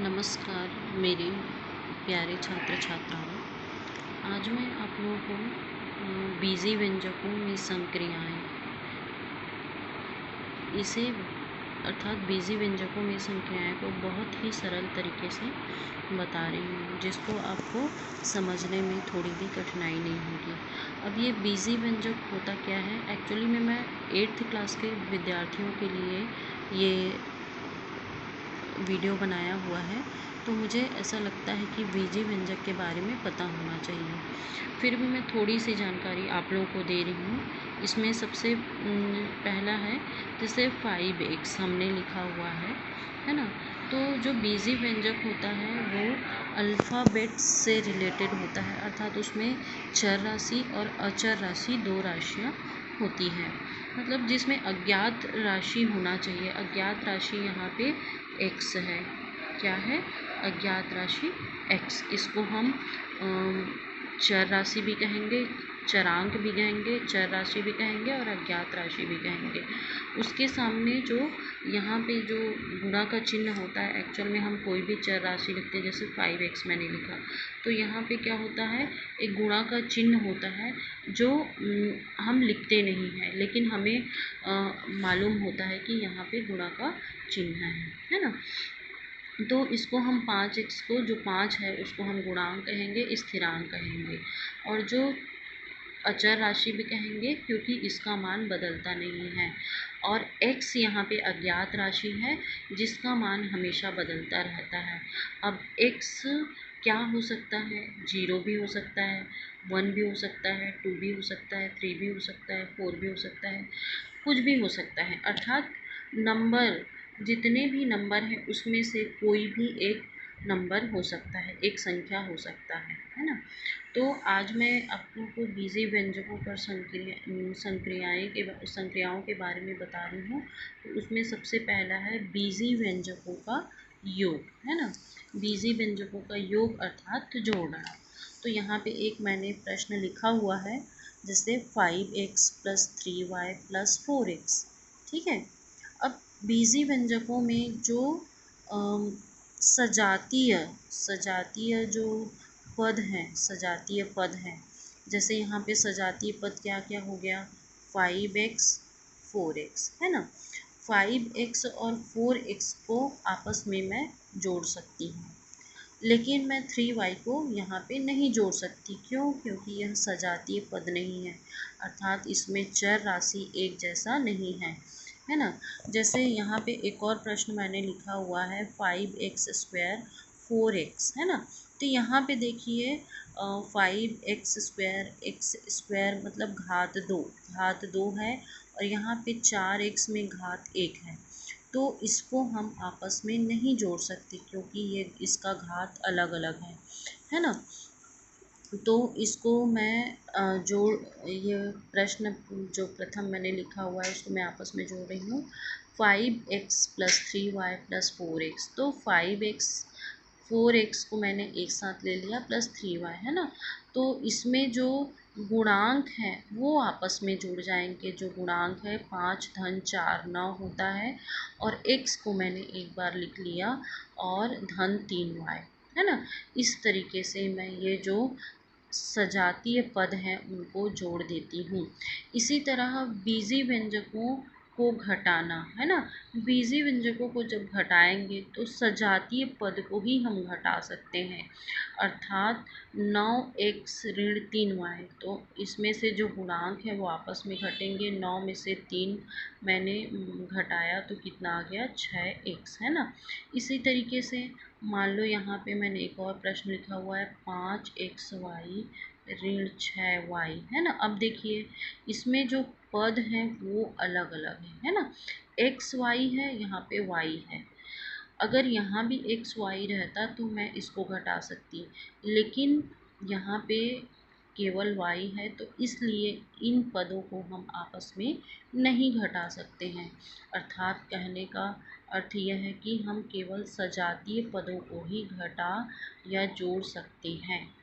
नमस्कार मेरे प्यारे छात्र छात्राओं। आज मैं आप लोगों को बीजी व्यंजकों में संक्रियाएं इसे अर्थात बीजी व्यंजकों में संक्रियाएं को बहुत ही सरल तरीके से बता रही हूँ, जिसको आपको समझने में थोड़ी भी कठिनाई नहीं होगी। अब ये बीजी व्यंजक होता क्या है? एक्चुअली में मैं 8th क्लास के विद्यार्थियों के लिए ये वीडियो बनाया हुआ है, तो मुझे ऐसा लगता है कि बीजी व्यंजक के बारे में पता होना चाहिए। फिर भी मैं थोड़ी सी जानकारी आप लोगों को दे रही हूँ। इसमें सबसे पहला है, जैसे 5x हमने लिखा हुआ है ना। तो जो बीजी व्यंजक होता है वो अल्फ़ाबेट से रिलेटेड होता है, अर्थात उसमें चर राशि और अचर राशि 2 राशियाँ होती हैं। मतलब जिसमें अज्ञात राशि होना चाहिए। अज्ञात राशि यहाँ पे x है। क्या है? अज्ञात राशि x। इसको हम चर राशि भी कहेंगे, चरांक भी कहेंगे, चर राशि भी कहेंगे और अज्ञात राशि भी कहेंगे। उसके सामने जो यहाँ पे जो गुणा का चिन्ह होता है, एक्चुअल में हम कोई भी चर राशि लिखते हैं, जैसे 5x मैंने लिखा, तो यहाँ पे क्या होता है, एक गुणा का चिन्ह होता है जो हम लिखते नहीं हैं, लेकिन हमें मालूम होता है कि यहाँ पे गुणा का चिन्ह है ना। तो इसको हम 5x को, जो 5 है उसको हम गुणांक कहेंगे, स्थिरांक कहेंगे, और जो अचर राशि भी कहेंगे क्योंकि इसका मान बदलता नहीं है। और x यहाँ पे अज्ञात राशि है जिसका मान हमेशा बदलता रहता है। अब x क्या हो सकता है? 0 भी हो सकता है, 1 भी हो सकता है, 2 भी हो सकता है, 3 भी हो सकता है, 4 भी हो सकता है, कुछ भी हो सकता है। अर्थात नंबर, जितने भी नंबर हैं उसमें से कोई भी एक नंबर हो सकता है, एक संख्या हो सकता है ना। तो आज मैं आपको को बीजी व्यंजकों पर संक्रियाओं के बारे में बता रही हूँ। तो उसमें सबसे पहला है बीजी व्यंजकों का योग, है ना। बीजी व्यंजकों का योग अर्थात जोड़ना। तो यहाँ पे एक मैंने प्रश्न लिखा हुआ है, जैसे 5x + 3y + 4x। ठीक है। अब बीजी व्यंजकों में जो सजातीय जो पद हैं, जैसे यहाँ पे सजातीय पद क्या क्या हो गया? 5x 4x, है ना। 5x और 4x को आपस में मैं जोड़ सकती हूँ, लेकिन मैं 3y को यहाँ पे नहीं जोड़ सकती। क्यों? क्योंकि यह सजातीय पद नहीं है, अर्थात इसमें चर राशि एक जैसा नहीं है ना। जैसे यहाँ पे एक और प्रश्न मैंने लिखा हुआ है, 5x² 4x, है ना। तो यहाँ पे देखिए 5x² x² मतलब घात 2 है, और यहाँ पे 4x में घात 1 है। तो इसको हम आपस में नहीं जोड़ सकते क्योंकि ये इसका घात अलग अलग है ना। तो इसको मैं ये प्रश्न जो प्रथम मैंने लिखा हुआ है उसको मैं आपस में जोड़ रही हूँ। 5x + 3y + 4x। तो 5x 4x को मैंने एक साथ ले लिया प्लस 3y, है ना। तो इसमें जो गुणांक हैं वो आपस में जुड़ जाएंगे। जो गुणांक है 5 धन 4 9 होता है, और x को मैंने एक बार लिख लिया, और धन 3y, है ना। इस तरीके से मैं ये जो सजातीय पद हैं उनको जोड़ देती हूँ। इसी तरह बीजी व्यंजकों को घटाना, है ना। बीजी व्यंजकों को जब घटाएंगे तो सजातीय पद को ही हम घटा सकते हैं, अर्थात 9x ऋण 3y। तो इसमें से जो गुणांक है वो आपस में घटेंगे। 9 में से 3 मैंने घटाया तो कितना आ गया? 6x, है ना। इसी तरीके से मान लो यहाँ पे मैंने एक और प्रश्न लिखा हुआ है, 5xy ऋण 6y, है ना। अब देखिए इसमें जो पद हैं वो अलग अलग है ना। xy है, यहाँ पे y है। अगर यहाँ भी xy रहता तो मैं इसको घटा सकती, लेकिन यहाँ पे केवल y है, तो इसलिए इन पदों को हम आपस में नहीं घटा सकते हैं। अर्थात कहने का अर्थ यह है कि हम केवल सजातीय पदों को ही घटा या जोड़ सकते हैं।